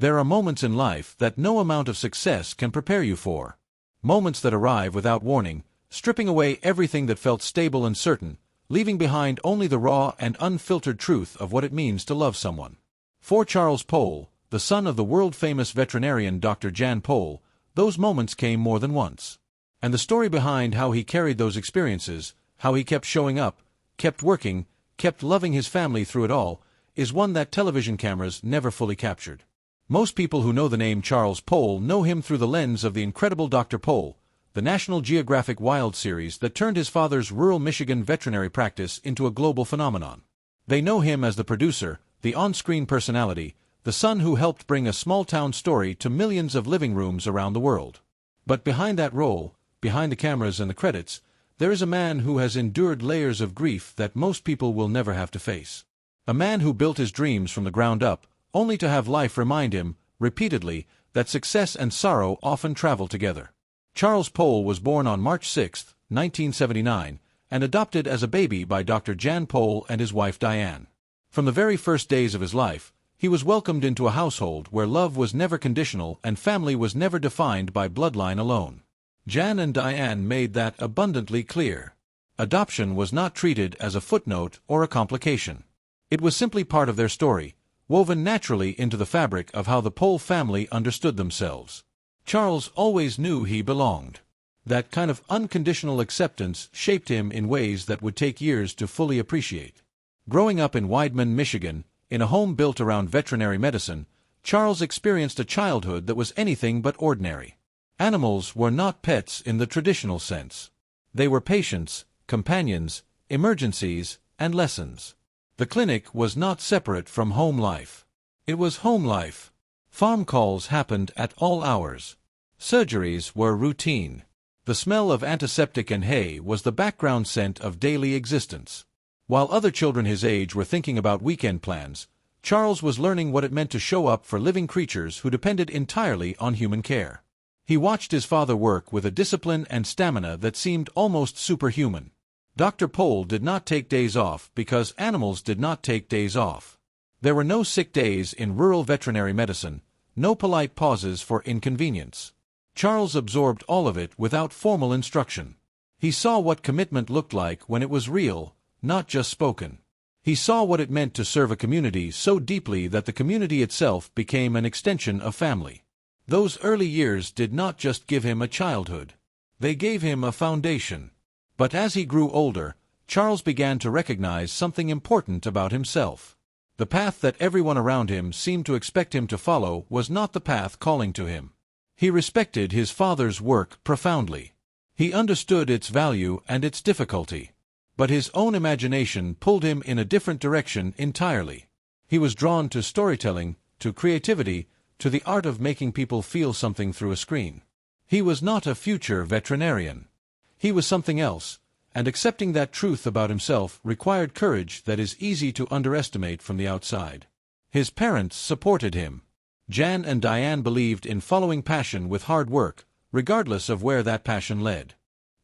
There are moments in life that no amount of success can prepare you for. Moments that arrive without warning, stripping away everything that felt stable and certain, leaving behind only the raw and unfiltered truth of what it means to love someone. For Charles Pol, the son of the world-famous veterinarian Dr. Jan Pol, those moments came more than once. And the story behind how he carried those experiences, how he kept showing up, kept working, kept loving his family through it all, is one that television cameras never fully captured. Most people who know the name Charles Pol know him through the lens of the incredible Dr. Pol, the National Geographic Wild series that turned his father's rural Michigan veterinary practice into a global phenomenon. They know him as the producer, the on-screen personality, the son who helped bring a small-town story to millions of living rooms around the world. But behind that role, behind the cameras and the credits, there is a man who has endured layers of grief that most people will never have to face. A man who built his dreams from the ground up, only to have life remind him, repeatedly, that success and sorrow often travel together. Charles Pol was born on March 6, 1979, and adopted as a baby by Dr. Jan Pol and his wife Diane. From the very first days of his life, he was welcomed into a household where love was never conditional and family was never defined by bloodline alone. Jan and Diane made that abundantly clear. Adoption was not treated as a footnote or a complication. It was simply part of their story, woven naturally into the fabric of how the Pol family understood themselves. Charles always knew he belonged. That kind of unconditional acceptance shaped him in ways that would take years to fully appreciate. Growing up in Weidman, Michigan, in a home built around veterinary medicine, Charles experienced a childhood that was anything but ordinary. Animals were not pets in the traditional sense. They were patients, companions, emergencies, and lessons. The clinic was not separate from home life. It was home life. Farm calls happened at all hours. Surgeries were routine. The smell of antiseptic and hay was the background scent of daily existence. While other children his age were thinking about weekend plans, Charles was learning what it meant to show up for living creatures who depended entirely on human care. He watched his father work with a discipline and stamina that seemed almost superhuman. Dr. Pol did not take days off because animals did not take days off. There were no sick days in rural veterinary medicine, no polite pauses for inconvenience. Charles absorbed all of it without formal instruction. He saw what commitment looked like when it was real, not just spoken. He saw what it meant to serve a community so deeply that the community itself became an extension of family. Those early years did not just give him a childhood. They gave him a foundation. But as he grew older, Charles began to recognize something important about himself. The path that everyone around him seemed to expect him to follow was not the path calling to him. He respected his father's work profoundly. He understood its value and its difficulty. But his own imagination pulled him in a different direction entirely. He was drawn to storytelling, to creativity, to the art of making people feel something through a screen. He was not a future veterinarian. He was something else, and accepting that truth about himself required courage that is easy to underestimate from the outside. His parents supported him. Jan and Diane believed in following passion with hard work, regardless of where that passion led.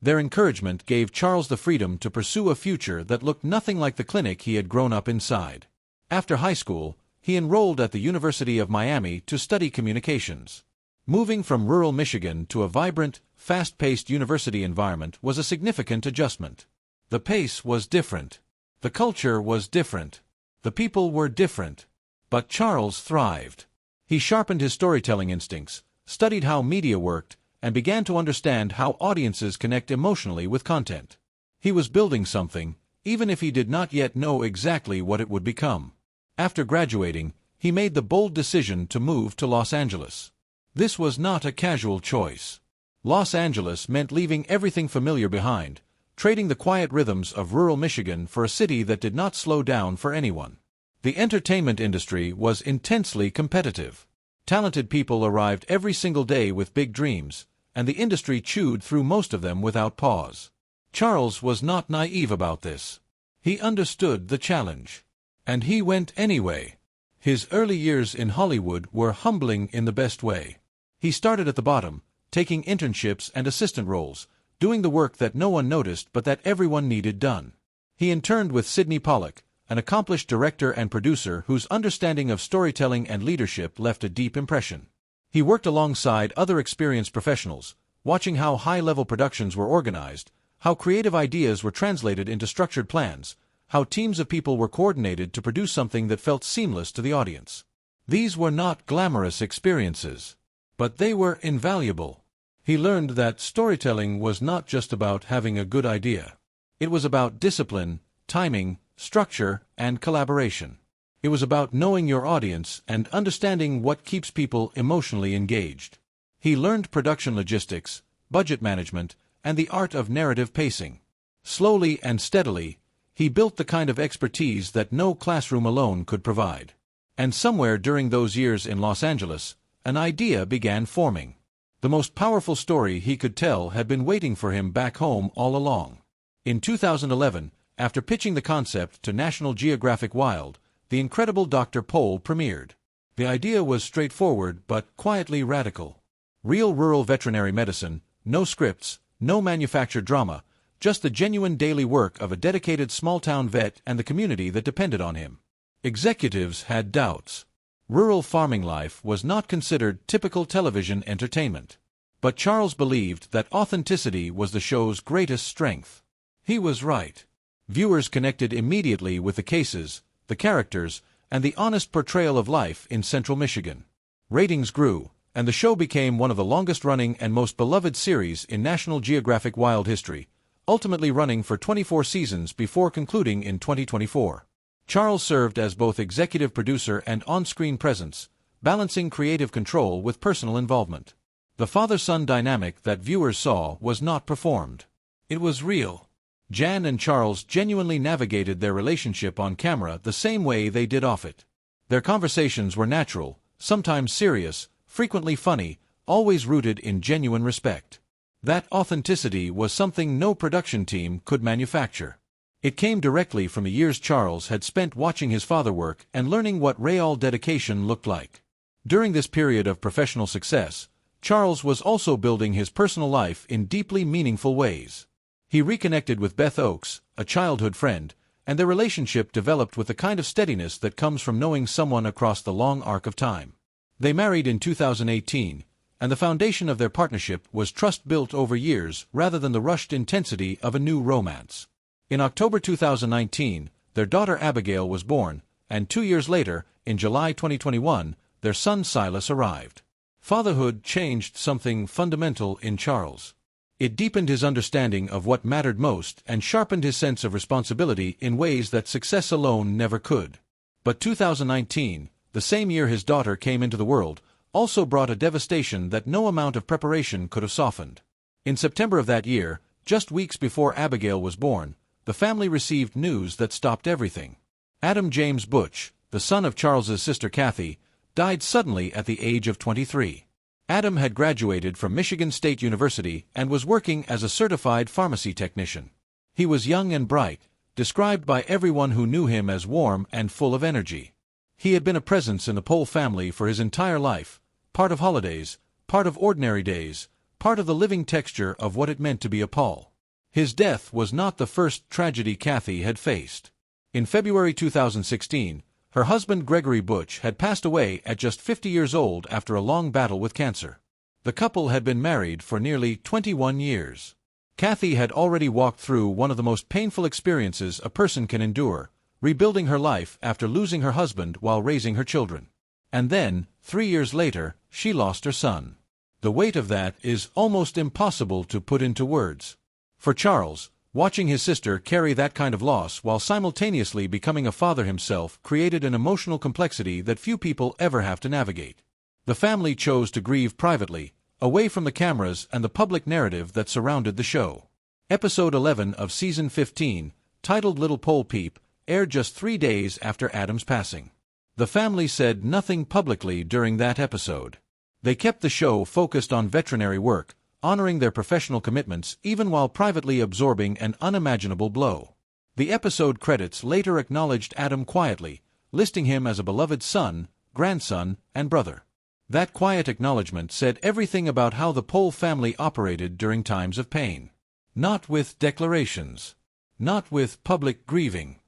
Their encouragement gave Charles the freedom to pursue a future that looked nothing like the clinic he had grown up inside. After high school, he enrolled at the University of Miami to study communications. Moving from rural Michigan to a vibrant, fast-paced university environment was a significant adjustment. The pace was different. The culture was different. The people were different. But Charles thrived. He sharpened his storytelling instincts, studied how media worked, and began to understand how audiences connect emotionally with content. He was building something, even if he did not yet know exactly what it would become. After graduating, he made the bold decision to move to Los Angeles. This was not a casual choice. Los Angeles meant leaving everything familiar behind, trading the quiet rhythms of rural Michigan for a city that did not slow down for anyone. The entertainment industry was intensely competitive. Talented people arrived every single day with big dreams, and the industry chewed through most of them without pause. Charles was not naive about this. He understood the challenge. And he went anyway. His early years in Hollywood were humbling in the best way. He started at the bottom, taking internships and assistant roles, doing the work that no one noticed but that everyone needed done. He interned with Sidney Pollack, an accomplished director and producer whose understanding of storytelling and leadership left a deep impression. He worked alongside other experienced professionals, watching how high-level productions were organized, how creative ideas were translated into structured plans, how teams of people were coordinated to produce something that felt seamless to the audience. These were not glamorous experiences, but they were invaluable. He learned that storytelling was not just about having a good idea. It was about discipline, timing, structure, and collaboration. It was about knowing your audience and understanding what keeps people emotionally engaged. He learned production logistics, budget management, and the art of narrative pacing. Slowly and steadily, he built the kind of expertise that no classroom alone could provide. And somewhere during those years in Los Angeles, an idea began forming. The most powerful story he could tell had been waiting for him back home all along. In 2011, after pitching the concept to National Geographic Wild, The Incredible Dr. Pol premiered. The idea was straightforward but quietly radical. Real rural veterinary medicine, no scripts, no manufactured drama, just the genuine daily work of a dedicated small-town vet and the community that depended on him. Executives had doubts. Rural farming life was not considered typical television entertainment. But Charles believed that authenticity was the show's greatest strength. He was right. Viewers connected immediately with the cases, the characters, and the honest portrayal of life in central Michigan. Ratings grew, and the show became one of the longest-running and most beloved series in National Geographic Wild history, ultimately running for 24 seasons before concluding in 2024. Charles served as both executive producer and on-screen presence, balancing creative control with personal involvement. The father-son dynamic that viewers saw was not performed. It was real. Jan and Charles genuinely navigated their relationship on camera the same way they did off it. Their conversations were natural, sometimes serious, frequently funny, always rooted in genuine respect. That authenticity was something no production team could manufacture. It came directly from the years Charles had spent watching his father work and learning what real dedication looked like. During this period of professional success, Charles was also building his personal life in deeply meaningful ways. He reconnected with Beth Oakes, a childhood friend, and their relationship developed with the kind of steadiness that comes from knowing someone across the long arc of time. They married in 2018, and the foundation of their partnership was trust built over years rather than the rushed intensity of a new romance. In October 2019, their daughter Abigail was born, and 2 years later, in July 2021, their son Silas arrived. Fatherhood changed something fundamental in Charles. It deepened his understanding of what mattered most and sharpened his sense of responsibility in ways that success alone never could. But 2019, the same year his daughter came into the world, also brought a devastation that no amount of preparation could have softened. In September of that year, just weeks before Abigail was born, the family received news that stopped everything. Adam James Butch, the son of Charles's sister Kathy, died suddenly at the age of 23. Adam had graduated from Michigan State University and was working as a certified pharmacy technician. He was young and bright, described by everyone who knew him as warm and full of energy. He had been a presence in the Pol family for his entire life, part of holidays, part of ordinary days, part of the living texture of what it meant to be a Pol. His death was not the first tragedy Kathy had faced. In February 2016, her husband Gregory Butch had passed away at just 50 years old after a long battle with cancer. The couple had been married for nearly 21 years. Kathy had already walked through one of the most painful experiences a person can endure, rebuilding her life after losing her husband while raising her children. And then, 3 years later, she lost her son. The weight of that is almost impossible to put into words. For Charles, watching his sister carry that kind of loss while simultaneously becoming a father himself created an emotional complexity that few people ever have to navigate. The family chose to grieve privately, away from the cameras and the public narrative that surrounded the show. Episode 11 of Season 15, titled Little Pol Peep, aired just 3 days after Adam's passing. The family said nothing publicly during that episode. They kept the show focused on veterinary work, honoring their professional commitments even while privately absorbing an unimaginable blow. The episode credits later acknowledged Adam quietly, listing him as a beloved son, grandson, and brother. That quiet acknowledgement said everything about how the Pol family operated during times of pain. Not with declarations. Not with public grieving.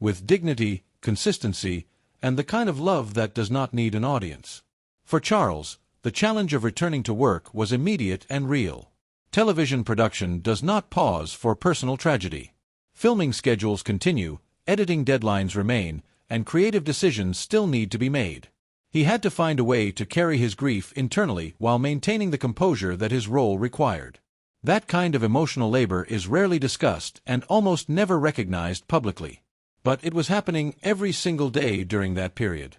with dignity, consistency, and the kind of love that does not need an audience. For Charles, the challenge of returning to work was immediate and real. Television production does not pause for personal tragedy. Filming schedules continue, editing deadlines remain, and creative decisions still need to be made. He had to find a way to carry his grief internally while maintaining the composure that his role required. That kind of emotional labor is rarely discussed and almost never recognized publicly. But it was happening every single day during that period.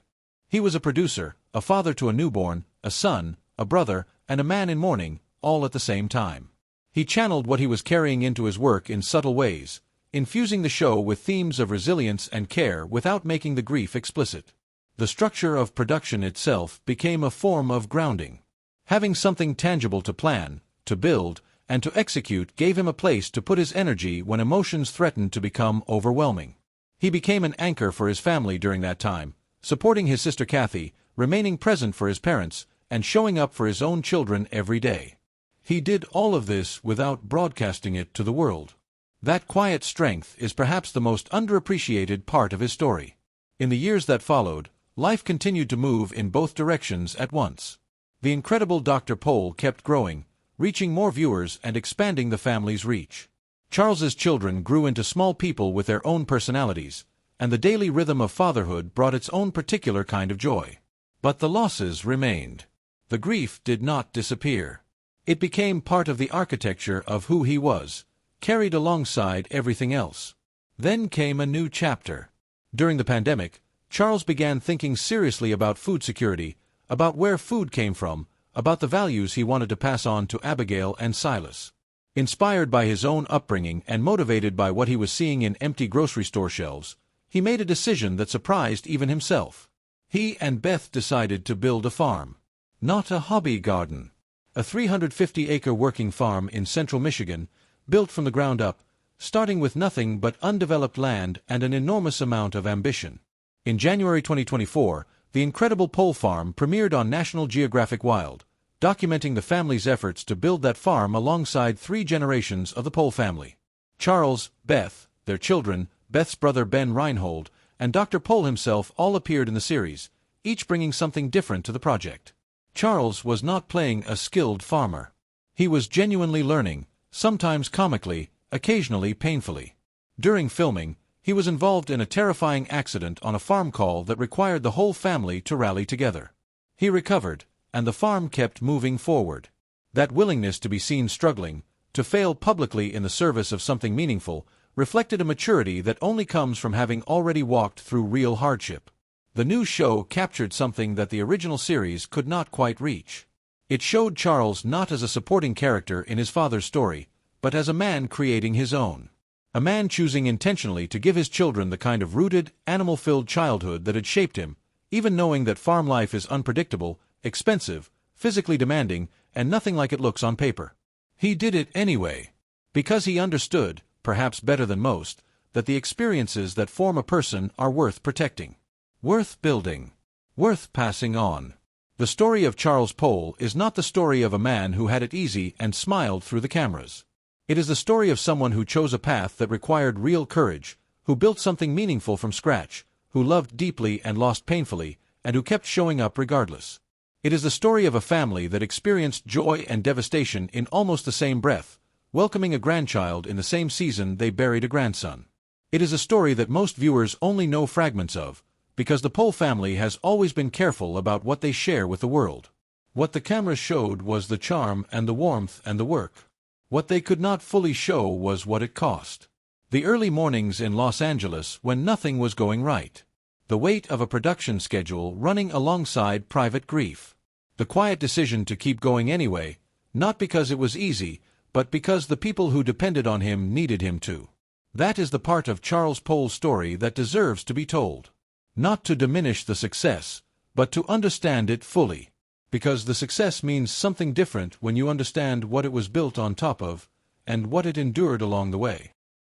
He was a producer, a father to a newborn, a son, a brother, and a man in mourning, all at the same time. He channeled what he was carrying into his work in subtle ways, infusing the show with themes of resilience and care without making the grief explicit. The structure of production itself became a form of grounding. Having something tangible to plan, to build, and to execute gave him a place to put his energy when emotions threatened to become overwhelming. He became an anchor for his family during that time, supporting his sister Kathy, remaining present for his parents, and showing up for his own children every day. He did all of this without broadcasting it to the world. That quiet strength is perhaps the most underappreciated part of his story. In the years that followed, life continued to move in both directions at once. The incredible Dr. Pol kept growing, reaching more viewers and expanding the family's reach. Charles's children grew into small people with their own personalities, and the daily rhythm of fatherhood brought its own particular kind of joy. But the losses remained. The grief did not disappear. It became part of the architecture of who he was, carried alongside everything else. Then came a new chapter. During the pandemic, Charles began thinking seriously about food security, about where food came from, about the values he wanted to pass on to Abigail and Silas. Inspired by his own upbringing and motivated by what he was seeing in empty grocery store shelves, he made a decision that surprised even himself. He and Beth decided to build a farm. Not a hobby garden. A 350-acre working farm in central Michigan, built from the ground up, starting with nothing but undeveloped land and an enormous amount of ambition. In January 2024, the incredible Pol farm premiered on National Geographic Wild, documenting the family's efforts to build that farm alongside 3 generations of the Pol family. Charles, Beth, their children, Beth's brother Ben Reinhold, and Dr. Pol himself all appeared in the series, each bringing something different to the project. Charles was not playing a skilled farmer. He was genuinely learning, sometimes comically, occasionally painfully. During filming, he was involved in a terrifying accident on a farm call that required the whole family to rally together. He recovered, and the farm kept moving forward. That willingness to be seen struggling, to fail publicly in the service of something meaningful, reflected a maturity that only comes from having already walked through real hardship. The new show captured something that the original series could not quite reach. It showed Charles not as a supporting character in his father's story, but as a man creating his own. A man choosing intentionally to give his children the kind of rooted, animal-filled childhood that had shaped him, even knowing that farm life is unpredictable, expensive, physically demanding, and nothing like it looks on paper. He did it anyway, because he understood, perhaps better than most, that the experiences that form a person are worth protecting, worth building, worth passing on. The story of Charles Pol is not the story of a man who had it easy and smiled through the cameras. It is the story of someone who chose a path that required real courage, who built something meaningful from scratch, who loved deeply and lost painfully, and who kept showing up regardless. It is the story of a family that experienced joy and devastation in almost the same breath, welcoming a grandchild in the same season they buried a grandson. It is a story that most viewers only know fragments of, because the Pol family has always been careful about what they share with the world. What the cameras showed was the charm and the warmth and the work. What they could not fully show was what it cost. The early mornings in Los Angeles when nothing was going right. The weight of a production schedule running alongside private grief. The quiet decision to keep going anyway, not because it was easy, but because the people who depended on him needed him to. That is the part of Charles Pol's story that deserves to be told. Not to diminish the success, but to understand it fully. Because the success means something different when you understand what it was built on top of, and what it endured along the way.